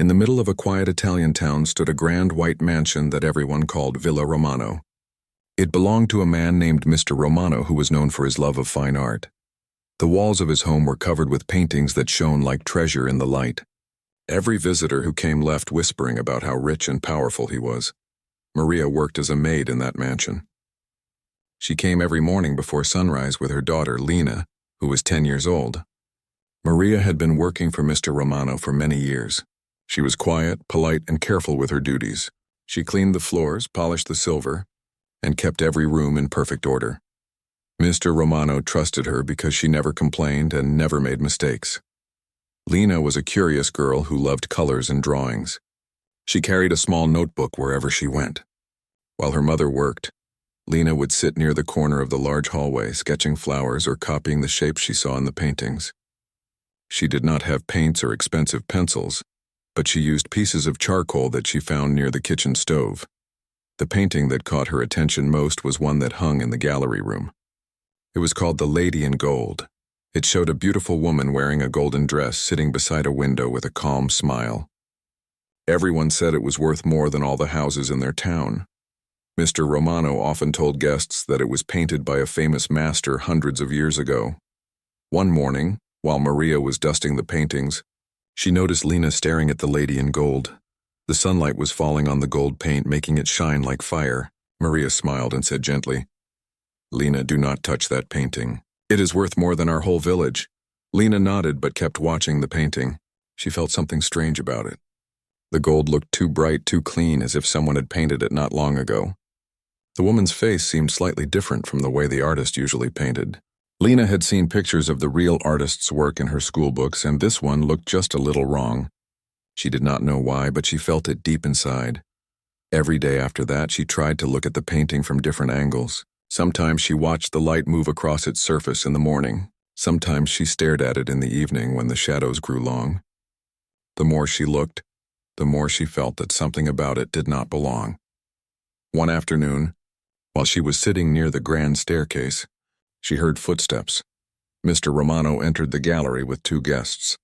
In the middle of a quiet Italian town stood a grand white mansion that everyone called Villa Romano. It belonged to a man named Mr. Romano who was known for his love of fine art. The walls of his home were covered with paintings that shone like treasure in the light. Every visitor who came left whispering about how rich and powerful he was. Maria worked as a maid in that mansion. She came every morning before sunrise with her daughter, Lena, who was 10 years old. Maria had been working for Mr. Romano for many years. She was quiet, polite, and careful with her duties. She cleaned the floors, polished the silver, and kept every room in perfect order. Mr. Romano trusted her because she never complained and never made mistakes. Lena was a curious girl who loved colors and drawings. She carried a small notebook wherever she went. While her mother worked, Lena would sit near the corner of the large hallway, sketching flowers or copying the shapes she saw in the paintings. She did not have paints or expensive pencils, but she used pieces of charcoal that she found near the kitchen stove. The painting that caught her attention most was one that hung in the gallery room. It was called The Lady in Gold. It showed a beautiful woman wearing a golden dress sitting beside a window with a calm smile. Everyone said it was worth more than all the houses in their town. Mr. Romano often told guests that it was painted by a famous master hundreds of years ago. One morning, while Maria was dusting the paintings, she noticed Lena staring at The Lady in Gold. The sunlight was falling on the gold paint, making it shine like fire. Maria smiled and said gently, "Lena, do not touch that painting. It is worth more than our whole village." Lena nodded but kept watching the painting. She felt something strange about it. The gold looked too bright, too clean, as if someone had painted it not long ago. The woman's face seemed slightly different from the way the artist usually painted. Lena had seen pictures of the real artist's work in her school books, and this one looked just a little wrong. She did not know why, but she felt it deep inside. Every day after that, she tried to look at the painting from different angles. Sometimes she watched the light move across its surface in the morning. Sometimes she stared at it in the evening when the shadows grew long. The more she looked, the more she felt that something about it did not belong. One afternoon, while she was sitting near the grand staircase, she heard footsteps. Mr. Romano entered the gallery with 2 guests.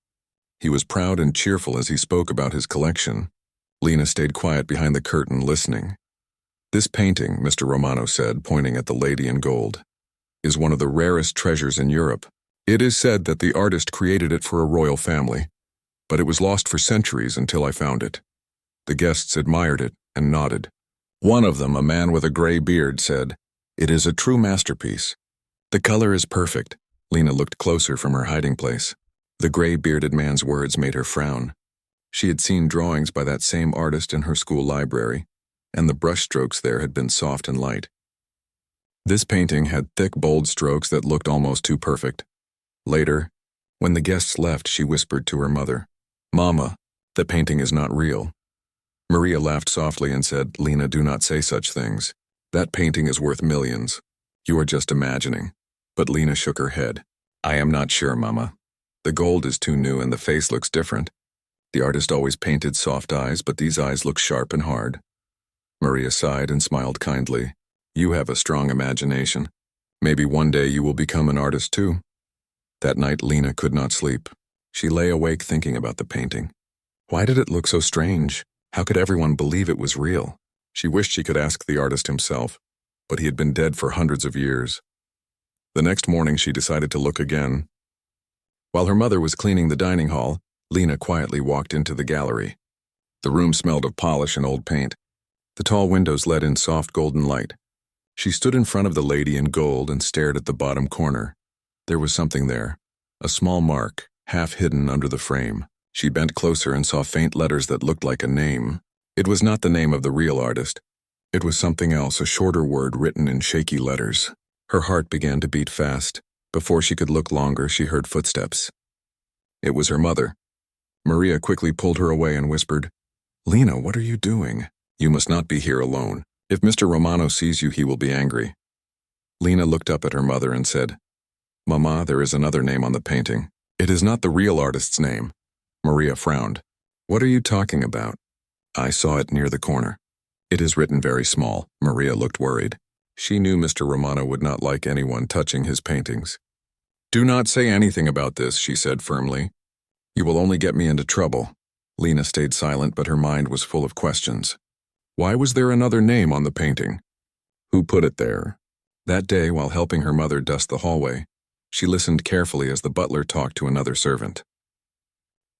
He was proud and cheerful as he spoke about his collection. Lena stayed quiet behind the curtain, listening. "This painting," Mr. Romano said, pointing at The Lady in Gold, "is one of the rarest treasures in Europe. It is said that the artist created it for a royal family, but it was lost for centuries until I found it." The guests admired it and nodded. One of them, a man with a gray beard, said, "It is a true masterpiece. The color is perfect." Lena looked closer from her hiding place. The gray-bearded man's words made her frown. She had seen drawings by that same artist in her school library, and the brushstrokes there had been soft and light. This painting had thick, bold strokes that looked almost too perfect. Later, when the guests left, she whispered to her mother, "Mama, the painting is not real." Maria laughed softly and said, "Lena, do not say such things. That painting is worth millions. You are just imagining." But Lena shook her head. "I am not sure, Mama. The gold is too new and the face looks different. The artist always painted soft eyes, but these eyes look sharp and hard." Maria sighed and smiled kindly. "You have a strong imagination. Maybe one day you will become an artist too." That night Lena could not sleep. She lay awake thinking about the painting. Why did it look so strange? How could everyone believe it was real? She wished she could ask the artist himself, but he had been dead for hundreds of years. The next morning she decided to look again. While her mother was cleaning the dining hall, Lena quietly walked into the gallery. The room smelled of polish and old paint. The tall windows let in soft golden light. She stood in front of The Lady in Gold and stared at the bottom corner. There was something there, a small mark, half hidden under the frame. She bent closer and saw faint letters that looked like a name. It was not the name of the real artist. It was something else, a shorter word written in shaky letters. Her heart began to beat fast. Before she could look longer, she heard footsteps. It was her mother. Maria quickly pulled her away and whispered, "Lena, what are you doing? You must not be here alone. If Mr. Romano sees you, he will be angry." Lena looked up at her mother and said, "Mama, there is another name on the painting. It is not the real artist's name." Maria frowned. "What are you talking about?" "I saw it near the corner. It is written very small." Maria looked worried. She knew Mr. Romano would not like anyone touching his paintings. "Do not say anything about this," she said firmly. "You will only get me into trouble." Lena stayed silent, but her mind was full of questions. Why was there another name on the painting? Who put it there? That day, while helping her mother dust the hallway, she listened carefully as the butler talked to another servant.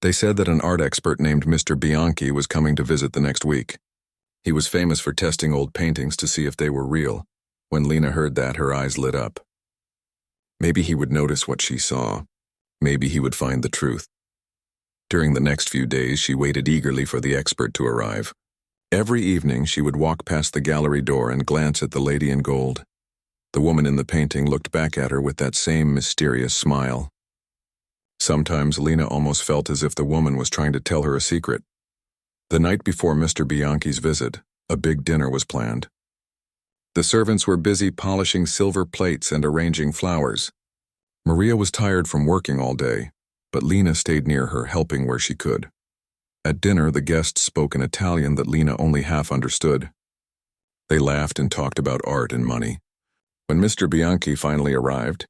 They said that an art expert named Mr. Bianchi was coming to visit the next week. He was famous for testing old paintings to see if they were real. When Lena heard that, her eyes lit up. Maybe he would notice what she saw. Maybe he would find the truth. During the next few days, she waited eagerly for the expert to arrive. Every evening, she would walk past the gallery door and glance at the lady in gold. The woman in the painting looked back at her with that same mysterious smile. Sometimes Lena almost felt as if the woman was trying to tell her a secret. The night before Mr. Bianchi's visit, a big dinner was planned. The servants were busy polishing silver plates and arranging flowers. Maria was tired from working all day, but Lena stayed near her, helping where she could. At dinner, the guests spoke in Italian that Lena only half understood. They laughed and talked about art and money. When Mr. Bianchi finally arrived,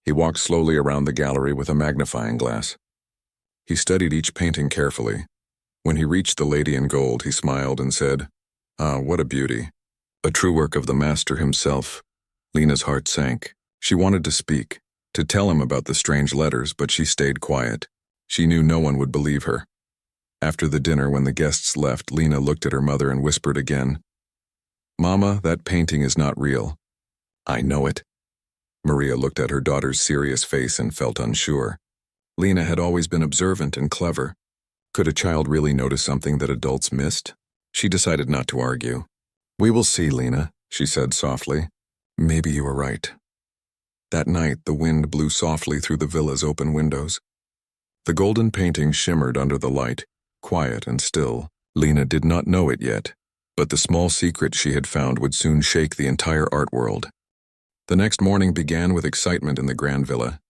he walked slowly around the gallery with a magnifying glass. He studied each painting carefully. When he reached the lady in gold, he smiled and said, "Ah, what a beauty. A true work of the master himself." Lena's heart sank. She wanted to speak, to tell him about the strange letters, but she stayed quiet. She knew no one would believe her. After the dinner, when the guests left, Lena looked at her mother and whispered again, "Mama, that painting is not real." "I know it." Maria looked at her daughter's serious face and felt unsure. Lena had always been observant and clever. Could a child really notice something that adults missed? She decided not to argue. "We will see, Lena," she said softly. "Maybe you are right." That night, the wind blew softly through the villa's open windows. The golden painting shimmered under the light, quiet and still. Lena did not know it yet, but the small secret she had found would soon shake the entire art world. The next morning began with excitement in the grand villa.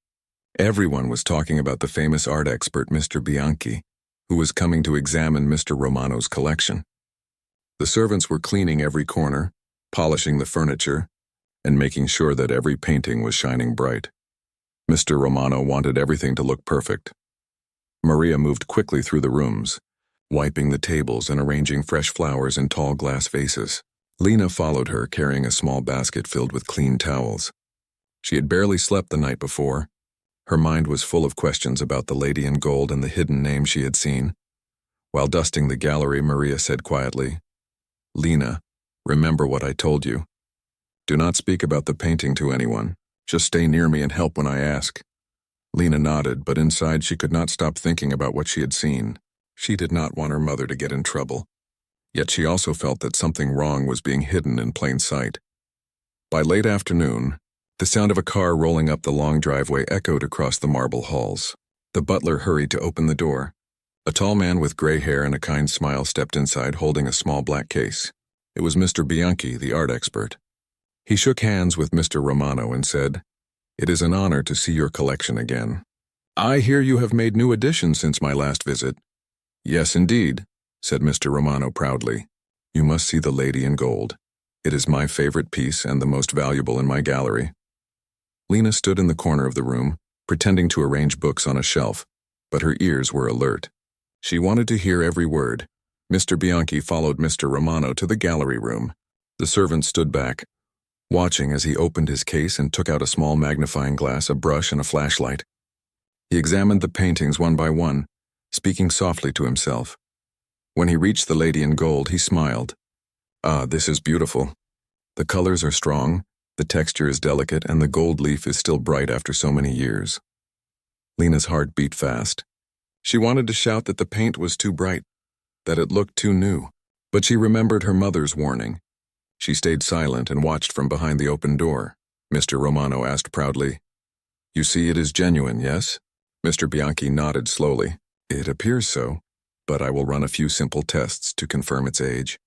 Everyone was talking about the famous art expert Mr. Bianchi, who was coming to examine Mr. Romano's collection. The servants were cleaning every corner, polishing the furniture, and making sure that every painting was shining bright. Mr. Romano wanted everything to look perfect. Maria moved quickly through the rooms, wiping the tables and arranging fresh flowers in tall glass vases. Lena followed her, carrying a small basket filled with clean towels. She had barely slept the night before. Her mind was full of questions about the lady in gold and the hidden name she had seen. While dusting the gallery, Maria said quietly, "Lena, remember what I told you. Do not speak about the painting to anyone. Just stay near me and help when I ask." Lena nodded, but inside she could not stop thinking about what she had seen. She did not want her mother to get in trouble. Yet she also felt that something wrong was being hidden in plain sight. By late afternoon, the sound of a car rolling up the long driveway echoed across the marble halls. The butler hurried to open the door. A tall man with gray hair and a kind smile stepped inside, holding a small black case. It was Mr. Bianchi, the art expert. He shook hands with Mr. Romano and said, "It is an honor to see your collection again. I hear you have made new additions since my last visit." "Yes, indeed," said Mr. Romano proudly. "You must see the Lady in Gold. It is my favorite piece and the most valuable in my gallery." Lena stood in the corner of the room, pretending to arrange books on a shelf, but her ears were alert. She wanted to hear every word. Mr. Bianchi followed Mr. Romano to the gallery room. The servant stood back, watching as he opened his case and took out a small magnifying glass, a brush, and a flashlight. He examined the paintings one by one, speaking softly to himself. When he reached the Lady in Gold, he smiled. "Ah, this is beautiful. The colors are strong, the texture is delicate, and the gold leaf is still bright after so many years." Lena's heart beat fast. She wanted to shout that the paint was too bright, that it looked too new, but she remembered her mother's warning. She stayed silent and watched from behind the open door. Mr. Romano asked proudly, "You see it is genuine, yes?" Mr. Bianchi nodded slowly. "It appears so, but I will run a few simple tests to confirm its age."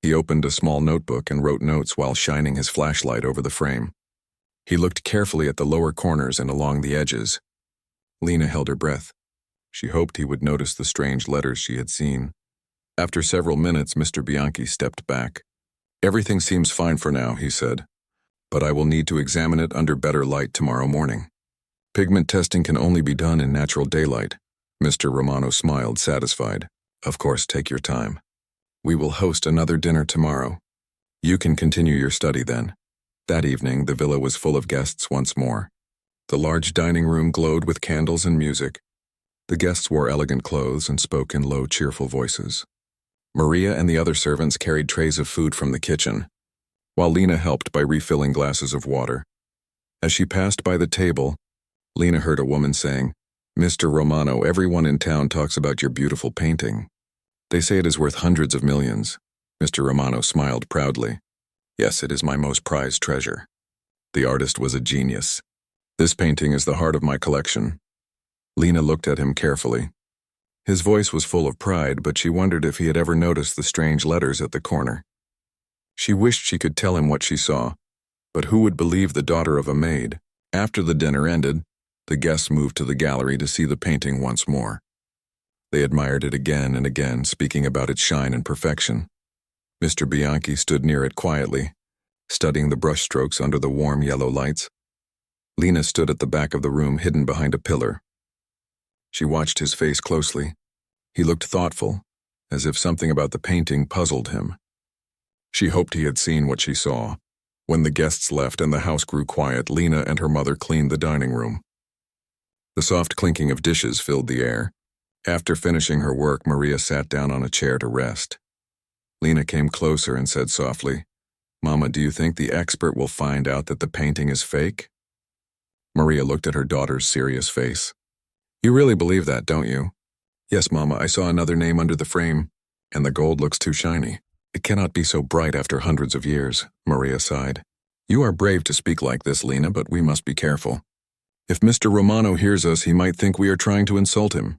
He opened a small notebook and wrote notes while shining his flashlight over the frame. He looked carefully at the lower corners and along the edges. Lena held her breath. She hoped he would notice the strange letters she had seen. After several minutes, Mr. Bianchi stepped back. "Everything seems fine for now," he said, "but I will need to examine it under better light tomorrow morning. Pigment testing can only be done in natural daylight." Mr. Romano smiled, satisfied. Of course, take your time. We will host another dinner tomorrow. You can continue your study then. That evening, the villa was full of guests once more. The large dining room glowed with candles and music. The guests wore elegant clothes and spoke in low, cheerful voices. Maria and the other servants carried trays of food from the kitchen, while Lena helped by refilling glasses of water. As she passed by the table, Lena heard a woman saying, "Mr. Romano, everyone in town talks about your beautiful painting. They say it is worth hundreds of millions." Mr. Romano smiled proudly. "Yes, it is my most prized treasure." The artist was a genius. "This painting is the heart of my collection." Lena looked at him carefully. His voice was full of pride, but she wondered if he had ever noticed the strange letters at the corner. She wished she could tell him what she saw, but who would believe the daughter of a maid? After the dinner ended, the guests moved to the gallery to see the painting once more. They admired it again and again, speaking about its shine and perfection. Mr. Bianchi stood near it quietly, studying the brushstrokes under the warm yellow lights. Lena stood at the back of the room, hidden behind a pillar. She watched his face closely. He looked thoughtful, as if something about the painting puzzled him. She hoped he had seen what she saw. When the guests left and the house grew quiet, Lena and her mother cleaned the dining room. The soft clinking of dishes filled the air. After finishing her work, Maria sat down on a chair to rest. Lena came closer and said softly, "Mama, do you think the expert will find out that the painting is fake?" Maria looked at her daughter's serious face. "You really believe that, don't you?" "Yes, Mama, I saw another name under the frame, and the gold looks too shiny. It cannot be so bright after hundreds of years," Maria sighed. "You are brave to speak like this, Lena, but we must be careful. If Mr. Romano hears us, he might think we are trying to insult him."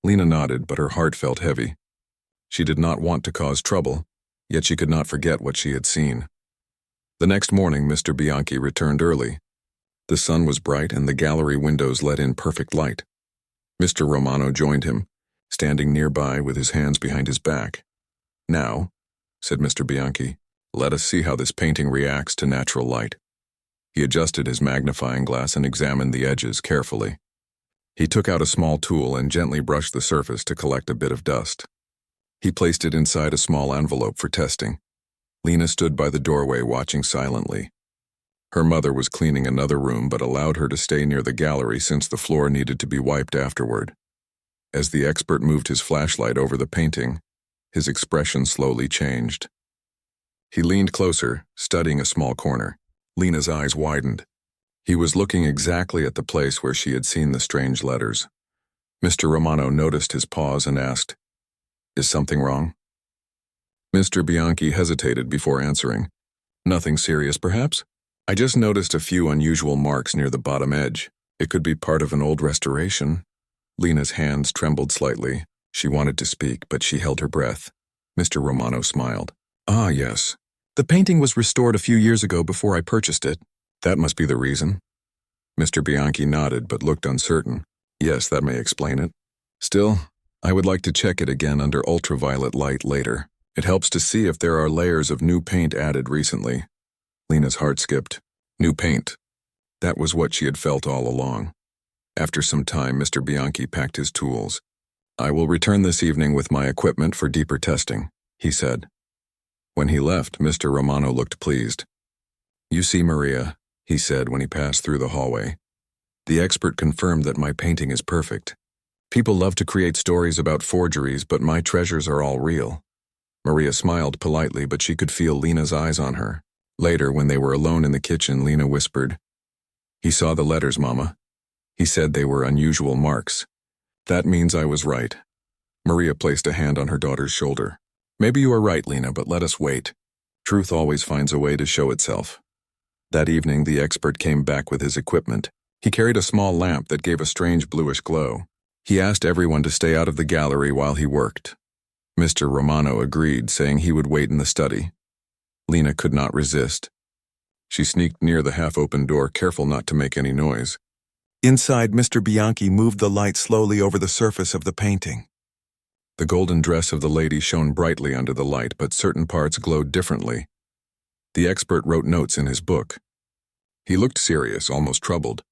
Lena nodded, but her heart felt heavy. She did not want to cause trouble, yet she could not forget what she had seen. The next morning, Mr. Bianchi returned early. The sun was bright and the gallery windows let in perfect light. Mr. Romano joined him, standing nearby with his hands behind his back. "Now," said Mr. Bianchi, "let us see how this painting reacts to natural light." He adjusted his magnifying glass and examined the edges carefully. He took out a small tool and gently brushed the surface to collect a bit of dust. He placed it inside a small envelope for testing. Lena stood by the doorway watching silently. Her mother was cleaning another room but allowed her to stay near the gallery since the floor needed to be wiped afterward. As the expert moved his flashlight over the painting, his expression slowly changed. He leaned closer, studying a small corner. Lena's eyes widened. He was looking exactly at the place where she had seen the strange letters. Mr. Romano noticed his pause and asked, "Is something wrong?" Mr. Bianchi hesitated before answering. "Nothing serious, perhaps? I just noticed a few unusual marks near the bottom edge. It could be part of an old restoration." Lena's hands trembled slightly. She wanted to speak, but she held her breath. Mr. Romano smiled. "Ah, yes. The painting was restored a few years ago before I purchased it. That must be the reason." Mr. Bianchi nodded but looked uncertain. "Yes, that may explain it. Still, I would like to check it again under ultraviolet light later. It helps to see if there are layers of new paint added recently." Lena's heart skipped. New paint. That was what she had felt all along. After some time, Mr. Bianchi packed his tools. "I will return this evening with my equipment for deeper testing," he said. When he left, Mr. Romano looked pleased. "You see, Maria," he said when he passed through the hallway. "The expert confirmed that my painting is perfect. People love to create stories about forgeries, but my treasures are all real." Maria smiled politely, but she could feel Lena's eyes on her. Later, when they were alone in the kitchen, Lena whispered, "He saw the letters, Mama. He said they were unusual marks. That means I was right." Maria placed a hand on her daughter's shoulder. "Maybe you are right, Lena, but let us wait. Truth always finds a way to show itself." That evening, the expert came back with his equipment. He carried a small lamp that gave a strange bluish glow. He asked everyone to stay out of the gallery while he worked. Mr. Romano agreed, saying he would wait in the study. Lena could not resist. She sneaked near the half-open door, careful not to make any noise. Inside, Mr. Bianchi moved the light slowly over the surface of the painting. The golden dress of the lady shone brightly under the light, but certain parts glowed differently. The expert wrote notes in his book. He looked serious, almost troubled.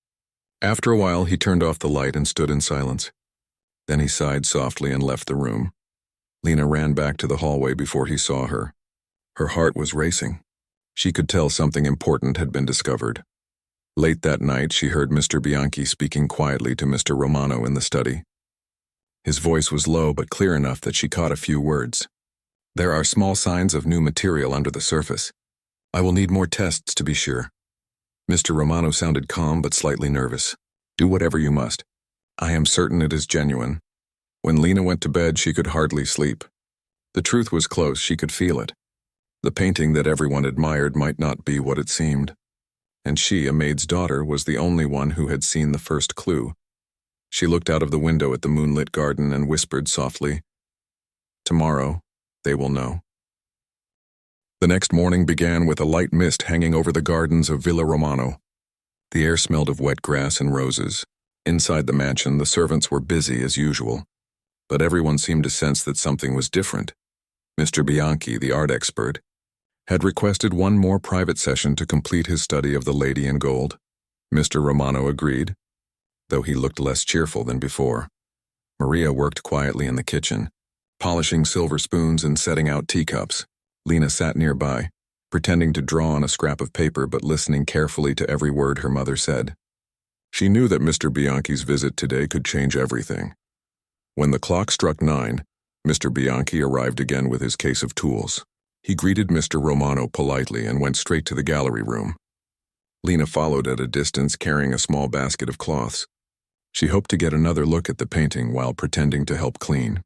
After a while, he turned off the light and stood in silence. Then he sighed softly and left the room. Lena ran back to the hallway before he saw her. Her heart was racing. She could tell something important had been discovered. Late that night, she heard Mr. Bianchi speaking quietly to Mr. Romano in the study. His voice was low but clear enough that she caught a few words. "There are small signs of new material under the surface. I will need more tests to be sure." Mr. Romano sounded calm but slightly nervous. "Do whatever you must. I am certain it is genuine." When Lena went to bed, she could hardly sleep. The truth was close, she could feel it. The painting that everyone admired might not be what it seemed. And she, a maid's daughter, was the only one who had seen the first clue. She looked out of the window at the moonlit garden and whispered softly, "Tomorrow, they will know." The next morning began with a light mist hanging over the gardens of Villa Romano. The air smelled of wet grass and roses. Inside the mansion, the servants were busy as usual. But everyone seemed to sense that something was different. Mr. Bianchi, the art expert, had requested one more private session to complete his study of the Lady in Gold. Mr. Romano agreed, though he looked less cheerful than before. Maria worked quietly in the kitchen, polishing silver spoons and setting out teacups. Lena sat nearby, pretending to draw on a scrap of paper but listening carefully to every word her mother said. She knew that Mr. Bianchi's visit today could change everything. When the clock struck 9, Mr. Bianchi arrived again with his case of tools. He greeted Mr. Romano politely and went straight to the gallery room. Lena followed at a distance, carrying a small basket of cloths. She hoped to get another look at the painting while pretending to help clean.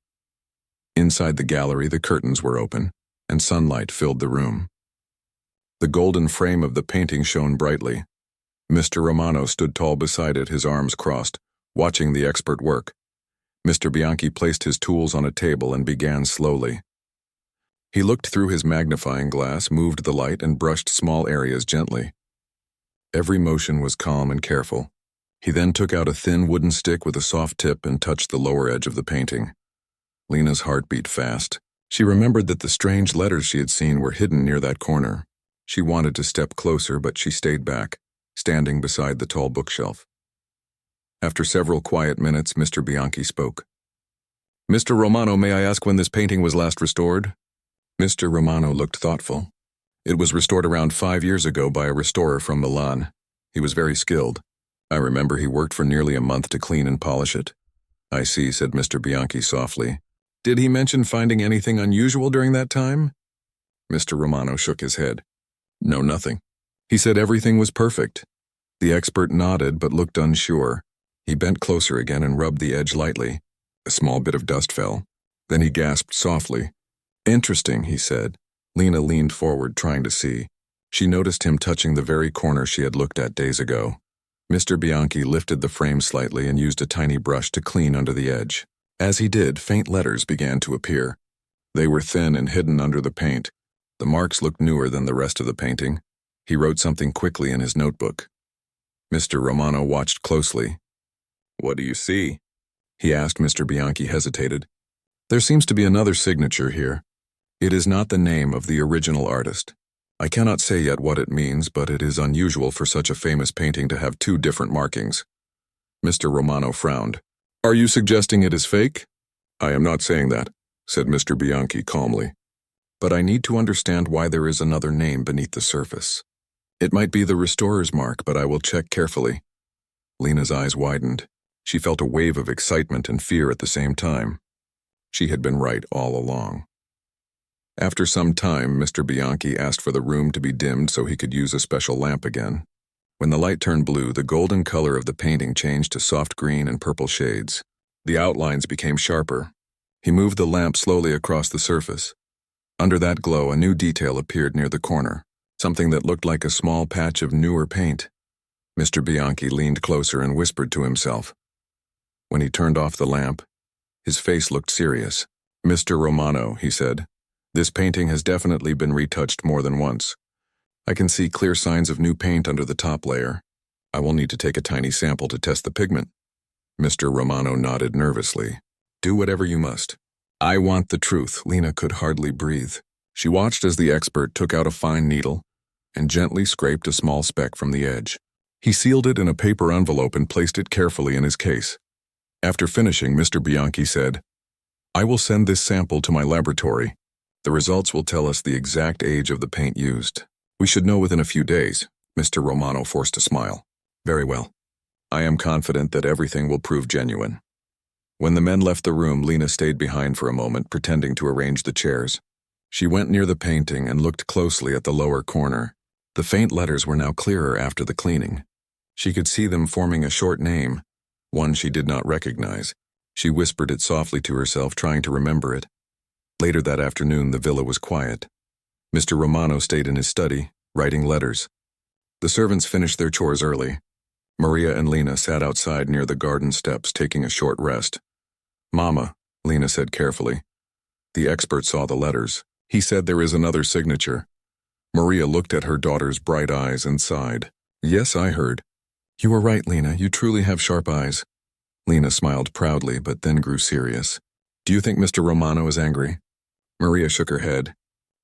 Inside the gallery, the curtains were open, and sunlight filled the room. The golden frame of the painting shone brightly. Mr. Romano stood tall beside it, his arms crossed, watching the expert work. Mr. Bianchi placed his tools on a table and began slowly. He looked through his magnifying glass, moved the light, and brushed small areas gently. Every motion was calm and careful. He then took out a thin wooden stick with a soft tip and touched the lower edge of the painting. Lena's heart beat fast. She remembered that the strange letters she had seen were hidden near that corner. She wanted to step closer, but she stayed back, standing beside the tall bookshelf. After several quiet minutes, Mr. Bianchi spoke. "Mr. Romano, may I ask when this painting was last restored?" Mr. Romano looked thoughtful. "It was restored around 5 years ago by a restorer from Milan. He was very skilled. I remember he worked for nearly a month to clean and polish it." "I see," said Mr. Bianchi softly. "Did he mention finding anything unusual during that time?" Mr. Romano shook his head. "No, nothing. He said everything was perfect." The expert nodded but looked unsure. He bent closer again and rubbed the edge lightly. A small bit of dust fell. Then he gasped softly. "Interesting," he said. Lena leaned forward, trying to see. She noticed him touching the very corner she had looked at days ago. Mr. Bianchi lifted the frame slightly and used a tiny brush to clean under the edge. As he did, faint letters began to appear. They were thin and hidden under the paint. The marks looked newer than the rest of the painting. He wrote something quickly in his notebook. Mr. Romano watched closely. "What do you see?" he asked. Mr. Bianchi hesitated. "There seems to be another signature here. It is not the name of the original artist. I cannot say yet what it means, but it is unusual for such a famous painting to have 2 different markings." Mr. Romano frowned. "Are you suggesting it is fake?" "I am not saying that," said Mr. Bianchi calmly. "But I need to understand why there is another name beneath the surface. It might be the restorer's mark, but I will check carefully." Lena's eyes widened. She felt a wave of excitement and fear at the same time. She had been right all along. After some time, Mr. Bianchi asked for the room to be dimmed so he could use a special lamp again. When the light turned blue, the golden color of the painting changed to soft green and purple shades. The outlines became sharper. He moved the lamp slowly across the surface. Under that glow, a new detail appeared near the corner, something that looked like a small patch of newer paint. Mr. Bianchi leaned closer and whispered to himself. When he turned off the lamp, his face looked serious. "Mr. Romano," he said, "this painting has definitely been retouched more than once. I can see clear signs of new paint under the top layer. I will need to take a tiny sample to test the pigment." Mr. Romano nodded nervously. "Do whatever you must." "I want the truth." Lena could hardly breathe. She watched as the expert took out a fine needle and gently scraped a small speck from the edge. He sealed it in a paper envelope and placed it carefully in his case. After finishing, Mr. Bianchi said, I will send this sample to my laboratory. The results will tell us the exact age of the paint used. We should know within a few days. Mr. Romano forced a smile. Very well. I am confident that everything will prove genuine. When the men left the room, Lena stayed behind for a moment, pretending to arrange the chairs. She went near the painting and looked closely at the lower corner. The faint letters were now clearer after the cleaning. She could see them forming a short name, one she did not recognize. She whispered it softly to herself, trying to remember it. Later that afternoon, the villa was quiet. Mr. Romano stayed in his study, writing letters. The servants finished their chores early. Maria and Lena sat outside near the garden steps, taking a short rest. Mama, Lena said carefully. The expert saw the letters. He said there is another signature. Maria looked at her daughter's bright eyes and sighed. Yes, I heard. You are right, Lena. You truly have sharp eyes. Lena smiled proudly, but then grew serious. Do you think Mr. Romano is angry? Maria shook her head.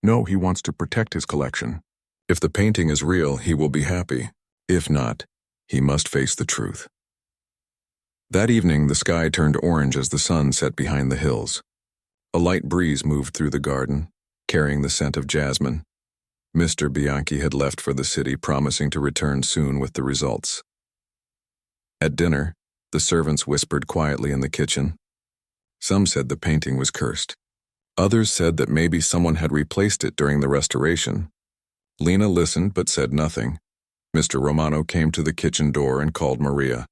No, he wants to protect his collection. If the painting is real, he will be happy. If not, he must face the truth. That evening, the sky turned orange as the sun set behind the hills. A light breeze moved through the garden, carrying the scent of jasmine. Mr. Bianchi had left for the city, promising to return soon with the results. At dinner, the servants whispered quietly in the kitchen. Some said the painting was cursed. Others said that maybe someone had replaced it during the restoration. Lena listened but said nothing. Mr. Romano came to the kitchen door and called Maria.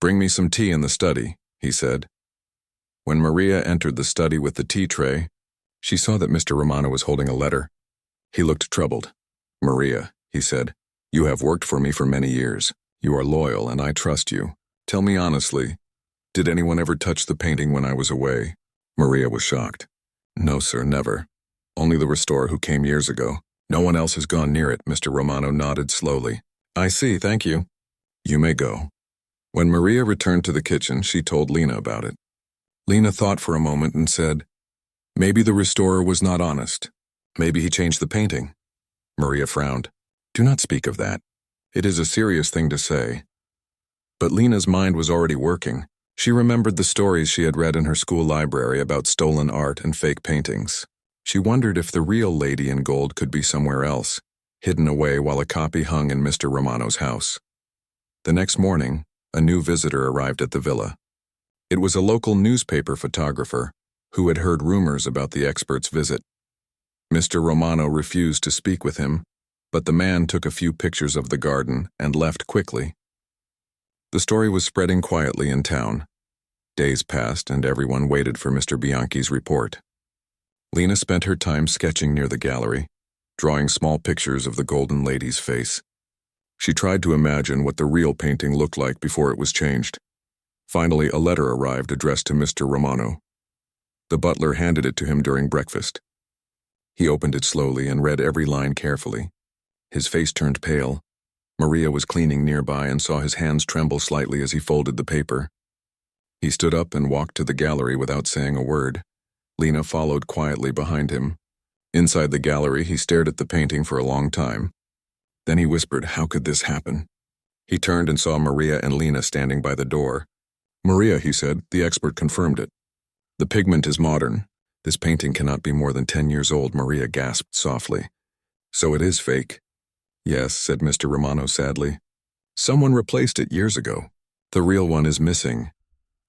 Bring me some tea in the study, he said. When Maria entered the study with the tea tray, she saw that Mr. Romano was holding a letter. He looked troubled. Maria, he said, you have worked for me for many years. You are loyal and I trust you. Tell me honestly, did anyone ever touch the painting when I was away? Maria was shocked. No, sir, never. Only the restorer who came years ago. No one else has gone near it. Mr. Romano nodded slowly. I see, thank you. You may go. When Maria returned to the kitchen, she told Lena about it. Lena thought for a moment and said, maybe the restorer was not honest. Maybe he changed the painting. Maria frowned. Do not speak of that. It is a serious thing to say. But Lena's mind was already working. She remembered the stories she had read in her school library about stolen art and fake paintings. She wondered if the real lady in gold could be somewhere else, hidden away while a copy hung in Mr. Romano's house. The next morning, a new visitor arrived at the villa. It was a local newspaper photographer who had heard rumors about the expert's visit. Mr. Romano refused to speak with him, but the man took a few pictures of the garden and left quickly. The story was spreading quietly in town. Days passed and everyone waited for Mr. Bianchi's report. Lena spent her time sketching near the gallery, drawing small pictures of the Golden Lady's face. She tried to imagine what the real painting looked like before it was changed. Finally, a letter arrived addressed to Mr. Romano. The butler handed it to him during breakfast. He opened it slowly and read every line carefully. His face turned pale. Maria was cleaning nearby and saw his hands tremble slightly as he folded the paper. He stood up and walked to the gallery without saying a word. Lena followed quietly behind him. Inside the gallery, he stared at the painting for a long time. Then he whispered, how could this happen? He turned and saw Maria and Lena standing by the door. Maria, he said, the expert confirmed it. The pigment is modern. This painting cannot be more than 10 years old, Maria gasped softly. So it is fake. Yes, said Mr. Romano sadly. Someone replaced it years ago. The real one is missing.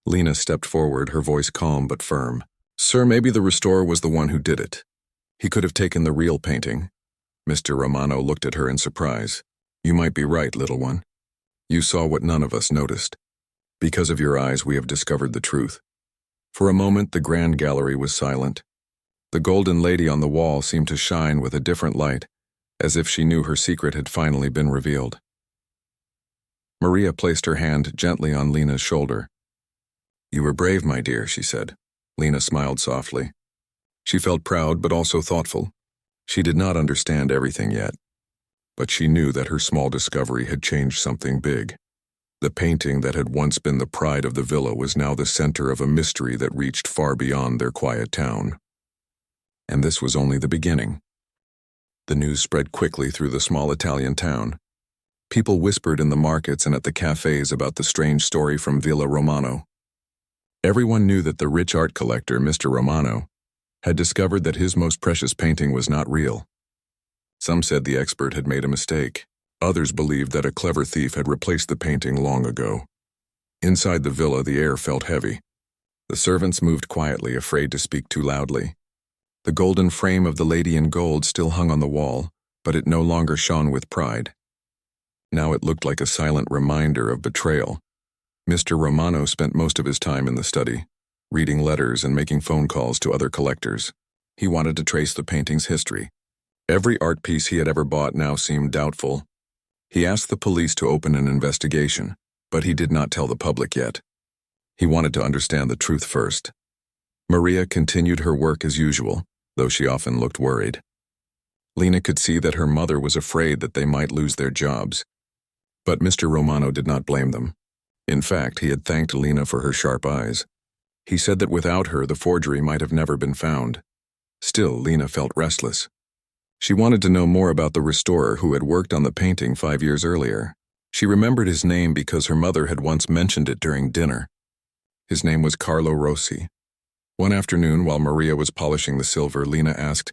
Lena stepped forward, her voice calm but firm. Sir, maybe the restorer was the one who did it. He could have taken the real painting. Mr. Romano looked at her in surprise. You might be right, little one. You saw what none of us noticed. Because of your eyes, we have discovered the truth. For a moment, the grand gallery was silent. The golden lady on the wall seemed to shine with a different light, as if she knew her secret had finally been revealed. Maria placed her hand gently on Lena's shoulder. You were brave, my dear, she said. Lena smiled softly. She felt proud but also thoughtful. She did not understand everything yet, but she knew that her small discovery had changed something big. The painting that had once been the pride of the villa was now the center of a mystery that reached far beyond their quiet town. And this was only the beginning. The news spread quickly through the small Italian town. People whispered in the markets and at the cafes about the strange story from Villa Romano. Everyone knew that the rich art collector, Mr. Romano, had discovered that his most precious painting was not real. Some said the expert had made a mistake. Others believed that a clever thief had replaced the painting long ago. Inside the villa, the air felt heavy. The servants moved quietly, afraid to speak too loudly. The golden frame of the lady in gold still hung on the wall, but it no longer shone with pride. Now it looked like a silent reminder of betrayal. Mr. Romano spent most of his time in the study, reading letters and making phone calls to other collectors. He wanted to trace the painting's history. Every art piece he had ever bought now seemed doubtful. He asked the police to open an investigation, but he did not tell the public yet. He wanted to understand the truth first. Maria continued her work as usual, though she often looked worried. Lena could see that her mother was afraid that they might lose their jobs. But Mr. Romano did not blame them. In fact, he had thanked Lena for her sharp eyes. He said that without her, the forgery might have never been found. Still, Lena felt restless. She wanted to know more about the restorer who had worked on the painting 5 years earlier. She remembered his name because her mother had once mentioned it during dinner. His name was Carlo Rossi. One afternoon, while Maria was polishing the silver, Lena asked,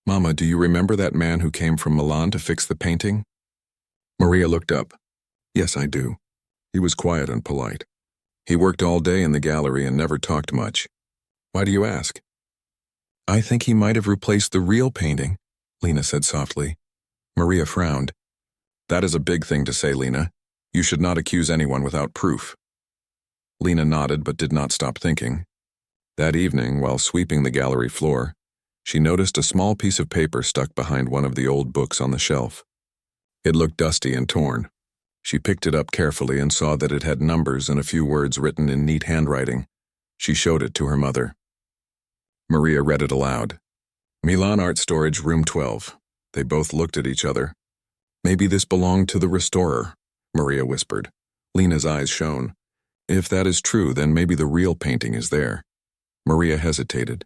"Mama, do you remember that man who came from Milan to fix the painting?" Maria looked up. "Yes, I do. He was quiet and polite. He worked all day in the gallery and never talked much. Why do you ask?" "I think he might have replaced the real painting," Lena said softly. Maria frowned. "That is a big thing to say, Lena. You should not accuse anyone without proof." Lena nodded but did not stop thinking. That evening, while sweeping the gallery floor, she noticed a small piece of paper stuck behind one of the old books on the shelf. It looked dusty and torn. She picked it up carefully and saw that it had numbers and a few words written in neat handwriting. She showed it to her mother. Maria read it aloud. "Milan Art Storage, Room 12. They both looked at each other. "Maybe this belonged to the restorer," Maria whispered. Lena's eyes shone. "If that is true, then maybe the real painting is there." Maria hesitated.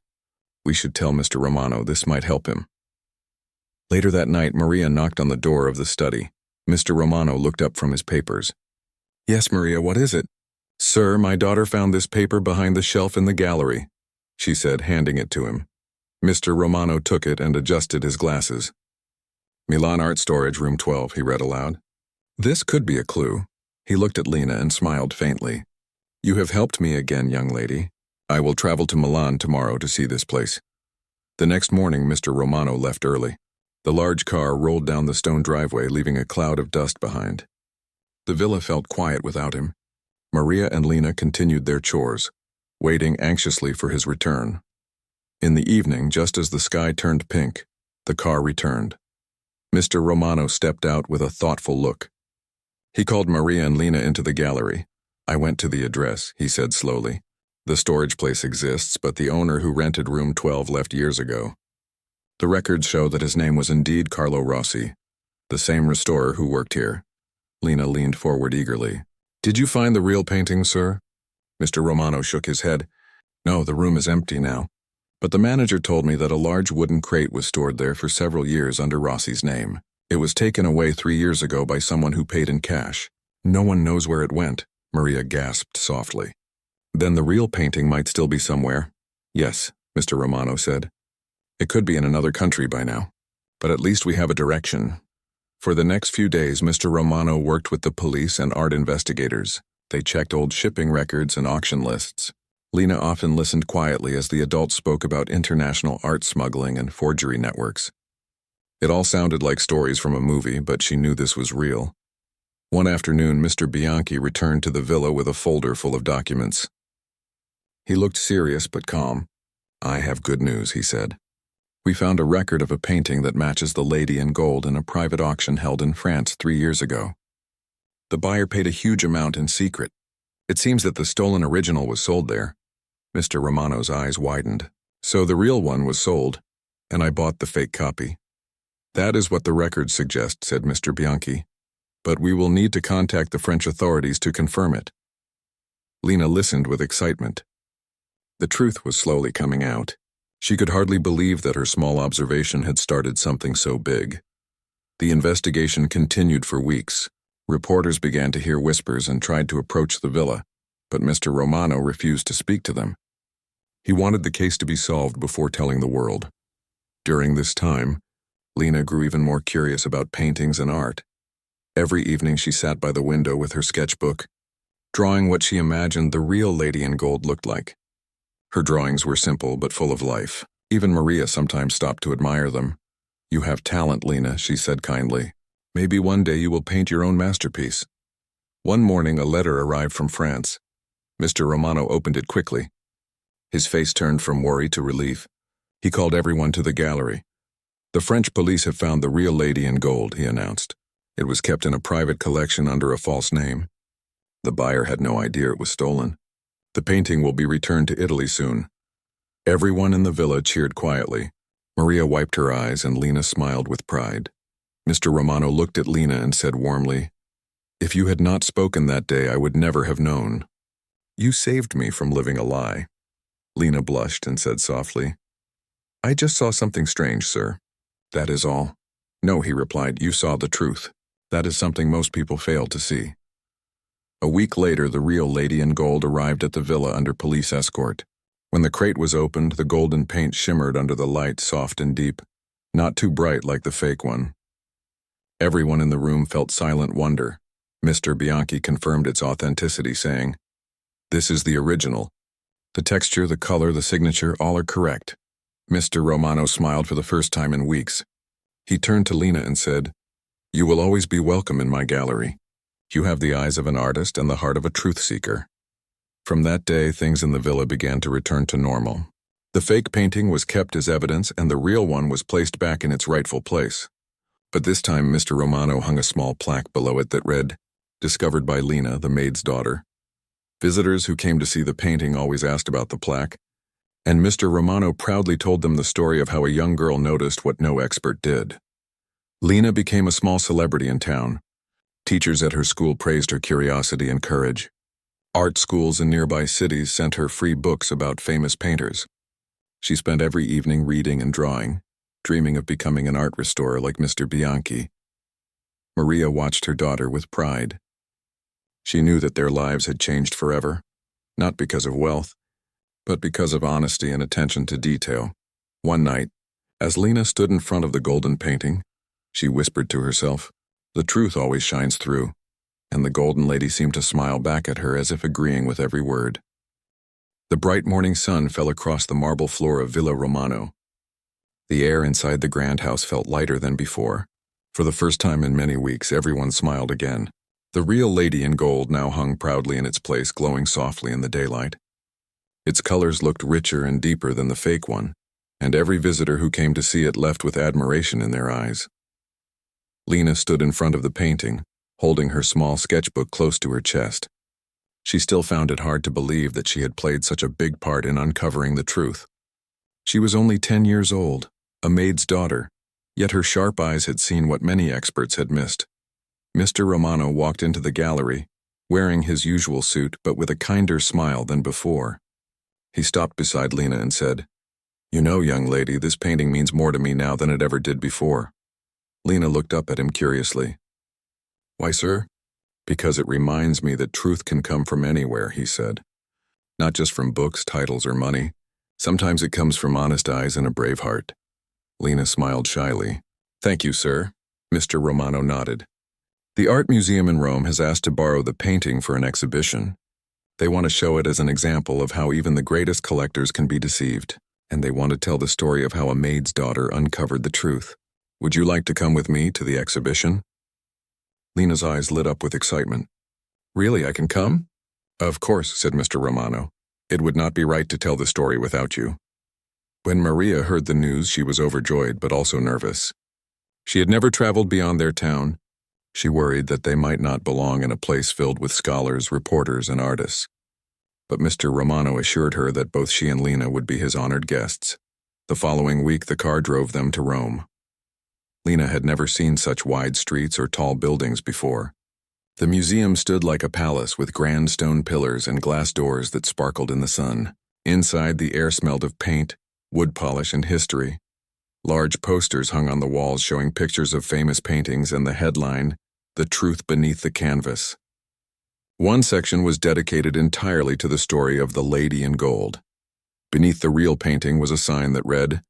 "We should tell Mr. Romano. This might help him." Later that night, Maria knocked on the door of the study. Mr. Romano looked up from his papers. "Yes, Maria, what is it?" "Sir, my daughter found this paper behind the shelf in the gallery," she said, handing it to him. Mr. Romano took it and adjusted his glasses. "Milan Art Storage, Room 12, he read aloud. "This could be a clue." He looked at Lena and smiled faintly. "You have helped me again, young lady. I will travel to Milan tomorrow to see this place." The next morning, Mr. Romano left early. The large car rolled down the stone driveway, leaving a cloud of dust behind. The villa felt quiet without him. Maria and Lena continued their chores, waiting anxiously for his return. In the evening, just as the sky turned pink, the car returned. Mr. Romano stepped out with a thoughtful look. He called Maria and Lena into the gallery. "I went to the address," he said slowly. "The storage place exists, but the owner who rented room 12 left years ago. The records show that his name was indeed Carlo Rossi, the same restorer who worked here." Lena leaned forward eagerly. "Did you find the real painting, sir?" Mr. Romano shook his head. "No, the room is empty now. But the manager told me that a large wooden crate was stored there for several years under Rossi's name. It was taken away 3 years ago by someone who paid in cash. No one knows where it went," Maria gasped softly. "Then the real painting might still be somewhere." "Yes," Mr. Romano said. "It could be in another country by now. But at least we have a direction." For the next few days, Mr. Romano worked with the police and art investigators. They checked old shipping records and auction lists. Lena often listened quietly as the adults spoke about international art smuggling and forgery networks. It all sounded like stories from a movie, but she knew this was real. One afternoon, Mr. Bianchi returned to the villa with a folder full of documents. He looked serious but calm. "I have good news," he said. "We found a record of a painting that matches the lady in gold in a private auction held in France 3 years ago. The buyer paid a huge amount in secret. It seems that the stolen original was sold there." Mr. Romano's eyes widened. "So the real one was sold, and I bought the fake copy." "That is what the records suggest," said Mr. Bianchi. "But we will need to contact the French authorities to confirm it." Lena listened with excitement. The truth was slowly coming out. She could hardly believe that her small observation had started something so big. The investigation continued for weeks. Reporters began to hear whispers and tried to approach the villa. but Mr. Romano refused to speak to them. He wanted the case to be solved before telling the world. During this time, Lena grew even more curious about paintings and art. Every evening she sat by the window with her sketchbook, drawing what she imagined the real lady in gold looked like. Her drawings were simple but full of life. Even Maria sometimes stopped to admire them. "You have talent, Lena," she said kindly. "Maybe one day you will paint your own masterpiece." One morning a letter arrived from France. Mr. Romano opened it quickly. His face turned from worry to relief. He called everyone to the gallery. "The French police have found the real lady in gold," he announced. "It was kept in a private collection under a false name. The buyer had no idea it was stolen. The painting will be returned to Italy soon." Everyone in the villa cheered quietly. Maria wiped her eyes and Lena smiled with pride. Mr. Romano looked at Lena and said warmly, "If you had not spoken that day, I would never have known. You saved me from living a lie." Lena blushed and said softly, "I just saw something strange, sir. That is all." "No," he replied, "you saw the truth. That is something most people fail to see." A week later, the real lady in gold arrived at the villa under police escort. When the crate was opened, the golden paint shimmered under the light, soft and deep, not too bright like the fake one. Everyone in the room felt silent wonder. Mr. Bianchi confirmed its authenticity, saying, "This is the original. The texture, the color, the signature, all are correct." Mr. Romano smiled for the first time in weeks. He turned to Lena and said, "You will always be welcome in my gallery. You have the eyes of an artist and the heart of a truth seeker." From that day, things in the villa began to return to normal. The fake painting was kept as evidence and the real one was placed back in its rightful place. But this time, Mr. Romano hung a small plaque below it that read, "Discovered by Lena, the maid's daughter." Visitors who came to see the painting always asked about the plaque, and Mr. Romano proudly told them the story of how a young girl noticed what no expert did. Lena became a small celebrity in town. Teachers at her school praised her curiosity and courage. Art schools in nearby cities sent her free books about famous painters. She spent every evening reading and drawing, dreaming of becoming an art restorer like Mr. Bianchi. Maria watched her daughter with pride. She knew that their lives had changed forever, not because of wealth, but because of honesty and attention to detail. One night, as Lena stood in front of the golden painting, she whispered to herself, "The truth always shines through," and the golden lady seemed to smile back at her as if agreeing with every word. The bright morning sun fell across the marble floor of Villa Romano. The air inside the grand house felt lighter than before. For the first time in many weeks, everyone smiled again. The real lady in gold now hung proudly in its place, glowing softly in the daylight. Its colors looked richer and deeper than the fake one, and every visitor who came to see it left with admiration in their eyes. Lena stood in front of the painting, holding her small sketchbook close to her chest. She still found it hard to believe that she had played such a big part in uncovering the truth. She was only 10 years old, a maid's daughter, yet her sharp eyes had seen what many experts had missed. Mr. Romano walked into the gallery, wearing his usual suit but with a kinder smile than before. He stopped beside Lena and said, "You know, young lady, this painting means more to me now than it ever did before." Lena looked up at him curiously. "Why, sir?" "Because it reminds me that truth can come from anywhere," he said. "Not just from books, titles, or money. Sometimes it comes from honest eyes and a brave heart." Lena smiled shyly. "Thank you, sir." Mr. Romano nodded. "The Art Museum in Rome has asked to borrow the painting for an exhibition. They want to show it as an example of how even the greatest collectors can be deceived, and they want to tell the story of how a maid's daughter uncovered the truth. Would you like to come with me to the exhibition?" Lena's eyes lit up with excitement. "Really, I can come?" "Of course," said Mr. Romano. "It would not be right to tell the story without you." When Maria heard the news, she was overjoyed but also nervous. She had never traveled beyond their town. She worried that they might not belong in a place filled with scholars, reporters, and artists. But Mr. Romano assured her that both she and Lena would be his honored guests. The following week, the car drove them to Rome. Lena had never seen such wide streets or tall buildings before. The museum stood like a palace with grand stone pillars and glass doors that sparkled in the sun. Inside, the air smelled of paint, wood polish, and history. Large posters hung on the walls showing pictures of famous paintings and the headline, "The Truth Beneath the Canvas." One section was dedicated entirely to the story of the Lady in Gold. Beneath the real painting was a sign that read,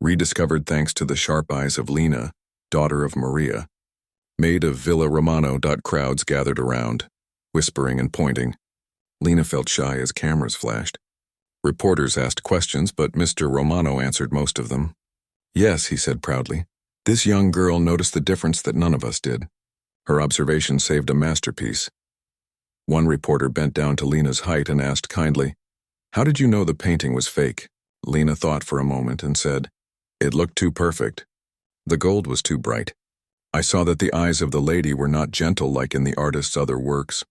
"Rediscovered thanks to the sharp eyes of Lena, daughter of Maria." Maid of Villa Romano. Crowds gathered around, whispering and pointing. Lena felt shy as cameras flashed. Reporters asked questions, but Mr. Romano answered most of them. "Yes," he said proudly. "This young girl noticed the difference that none of us did. Her observation saved a masterpiece." One reporter bent down to Lena's height and asked kindly, "How did you know the painting was fake?" Lena thought for a moment and said, "It looked too perfect. The gold was too bright. I saw that the eyes of the lady were not gentle like in the artist's other works.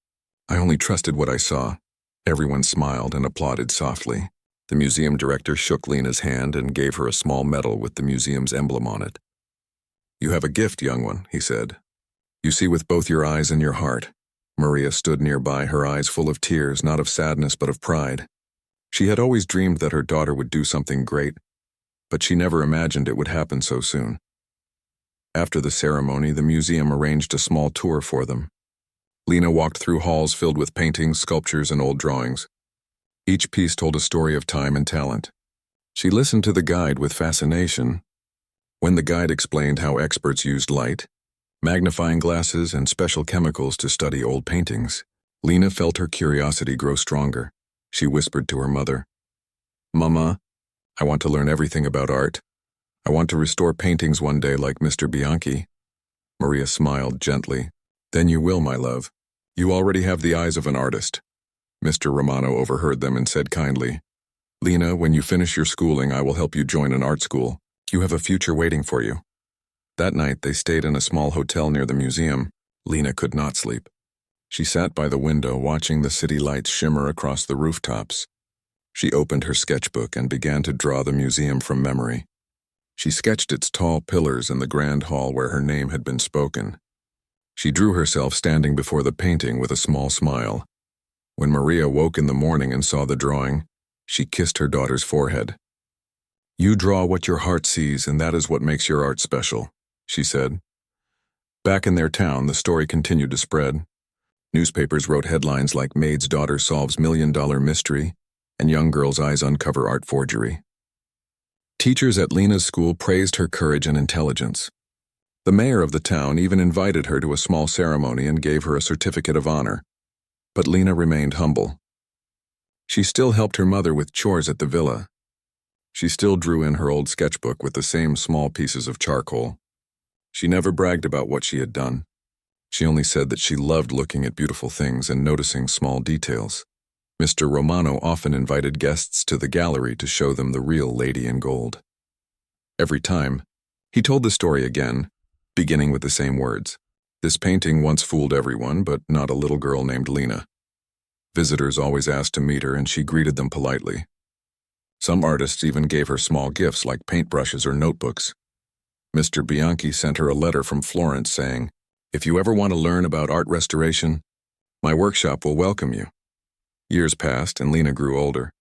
I only trusted what I saw." Everyone smiled and applauded softly. The museum director shook Lena's hand and gave her a small medal with the museum's emblem on it. "You have a gift, young one," he said. "You see with both your eyes and your heart." Maria stood nearby, her eyes full of tears, not of sadness but of pride. She had always dreamed that her daughter would do something great, but she never imagined it would happen so soon. After the ceremony, the museum arranged a small tour for them. Lena walked through halls filled with paintings, sculptures, and old drawings. Each piece told a story of time and talent. She listened to the guide with fascination. When the guide explained how experts used light, magnifying glasses, and special chemicals to study old paintings, Lena felt her curiosity grow stronger. She whispered to her mother, "Mama, I want to learn everything about art. I want to restore paintings one day like Mr. Bianchi." Maria smiled gently. "Then you will, my love. You already have the eyes of an artist." Mr. Romano overheard them and said kindly, "Lena, when you finish your schooling, I will help you join an art school. You have a future waiting for you." That night, they stayed in a small hotel near the museum. Lena could not sleep. She sat by the window watching the city lights shimmer across the rooftops. She opened her sketchbook and began to draw the museum from memory. She sketched its tall pillars and the grand hall where her name had been spoken. She drew herself standing before the painting with a small smile. When Maria woke in the morning and saw the drawing, she kissed her daughter's forehead. "You draw what your heart sees, and that is what makes your art special," she said. Back in their town, the story continued to spread. Newspapers wrote headlines like "Maid's daughter solves $1 million mystery," and "Young girl's eyes uncover art forgery." Teachers at Lena's school praised her courage and intelligence. The mayor of the town even invited her to a small ceremony and gave her a certificate of honor. But Lena remained humble. She still helped her mother with chores at the villa. She still drew in her old sketchbook with the same small pieces of charcoal. She never bragged about what she had done. She only said that she loved looking at beautiful things and noticing small details. Mr. Romano often invited guests to the gallery to show them the real Lady in Gold. Every time, he told the story again, beginning with the same words. "This painting once fooled everyone, but not a little girl named Lena." Visitors always asked to meet her, and she greeted them politely. Some artists even gave her small gifts like paintbrushes or notebooks. Mr. Bianchi sent her a letter from Florence saying, "If you ever want to learn about art restoration, my workshop will welcome you." Years passed and Lena grew older.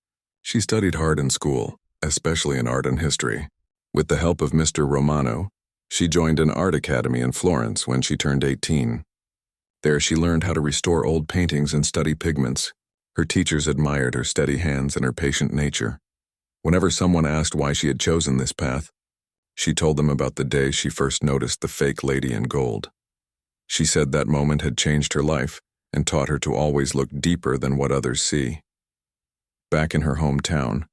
She studied hard in school, especially in art and history. With the help of Mr. Romano, she joined an art academy in Florence when she turned 18. There she learned how to restore old paintings and study pigments. Her teachers admired her steady hands and her patient nature. Whenever someone asked why she had chosen this path, she told them about the day she first noticed the fake Lady in Gold. She said that moment had changed her life and taught her to always look deeper than what others see. Back in her hometown,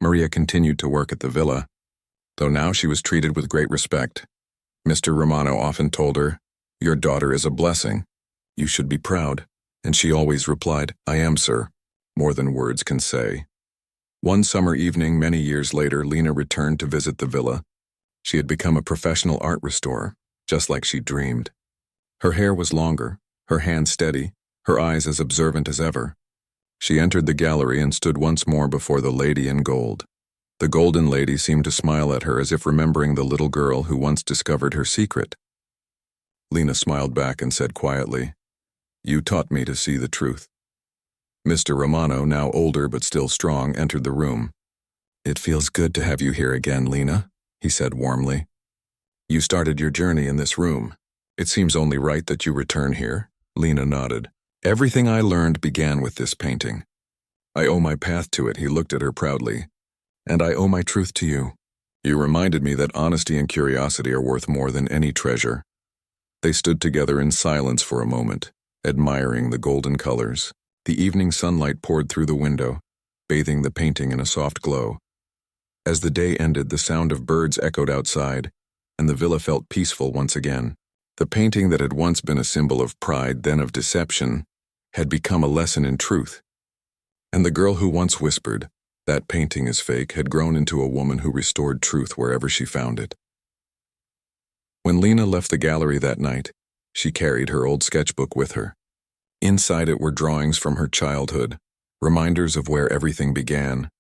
Maria continued to work at the villa, though now she was treated with great respect. Mr. Romano often told her, "Your daughter is a blessing. You should be proud." And she always replied, "I am, sir," more than words can say. One summer evening, many years later, Lena returned to visit the villa. She had become a professional art restorer, just like she dreamed. Her hair was longer, her hands steady, her eyes as observant as ever. She entered the gallery and stood once more before the Lady in Gold. The golden lady seemed to smile at her as if remembering the little girl who once discovered her secret. Lena smiled back and said quietly, "You taught me to see the truth." Mr. Romano, now older but still strong, entered the room. "It feels good to have you here again, Lena," he said warmly. "You started your journey in this room. It seems only right that you return here." Lena nodded. Everything I learned began with this painting. I owe my path to it, he looked at her proudly. And I owe my truth to you. You reminded me that honesty and curiosity are worth more than any treasure. They stood together in silence for a moment, admiring the golden colors. The evening sunlight poured through the window, bathing the painting in a soft glow. As the day ended, the sound of birds echoed outside, and the villa felt peaceful once again. The painting that had once been a symbol of pride, then of deception, had become a lesson in truth. And the girl who once whispered, "That painting is fake," had grown into a woman who restored truth wherever she found it. When Lena left the gallery that night, she carried her old sketchbook with her. Inside it were drawings from her childhood, reminders of where everything began.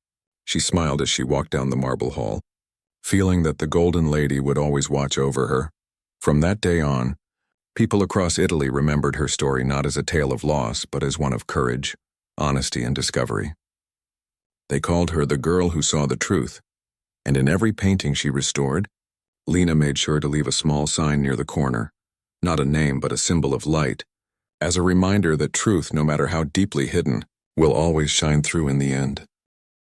She smiled as she walked down the marble hall, feeling that the Golden Lady would always watch over her. From that day on, people across Italy remembered her story not as a tale of loss, but as one of courage, honesty, and discovery. They called her the girl who saw the truth, and in every painting she restored, Lena made sure to leave a small sign near the corner, not a name but a symbol of light, as a reminder that truth, no matter how deeply hidden, will always shine through in the end.